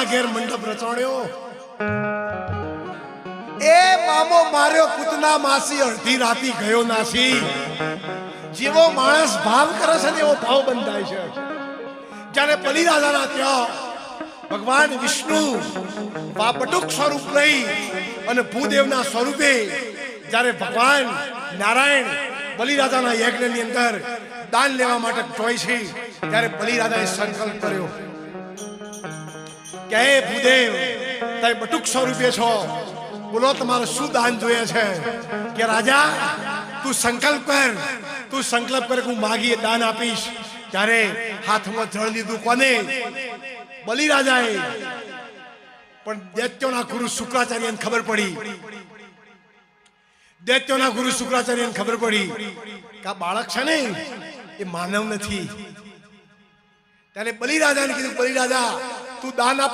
ઘેર મંડપ રચાણ્યો એ મામો માર્યો પૂતના માસી અડધી રાતી ગયો નાસી જેવો માણસ ભાવ કરે છે ને એવો ભાવ બંધાય છે જ્યારે બલિરાજાના ત્યાં ભગવાન વિષ્ણુ બટુક સ્વરૂપ લઈ અને ભૂદેવના સ્વરૂપે જ્યારે ભગવાન નારાયણ બલિરાજાના યજ્ઞની અંદર દાન લેવા માટે જોઈ છે ત્યારે બલિરાજાએ સંકલ્પ કર્યો કે હે ભૂદેવ તમે બટુક સ્વરૂપે છો બોલો તમારે શું દાન જોઈએ છે કે રાજા તું સંકલ્પ કર કે હું માગીએ દાન આપીશ ત્યારે હાથમાં જળ લીધું કોને બલિરાજાએ પણ દૈત્યોના ગુરુ શુક્રાચાર્યને ખબર પડી કે આ બાળક છે ને એ માનવ નથી ત્યારે બલિરાજાને કીધું બલિરાજા તું દાન આપ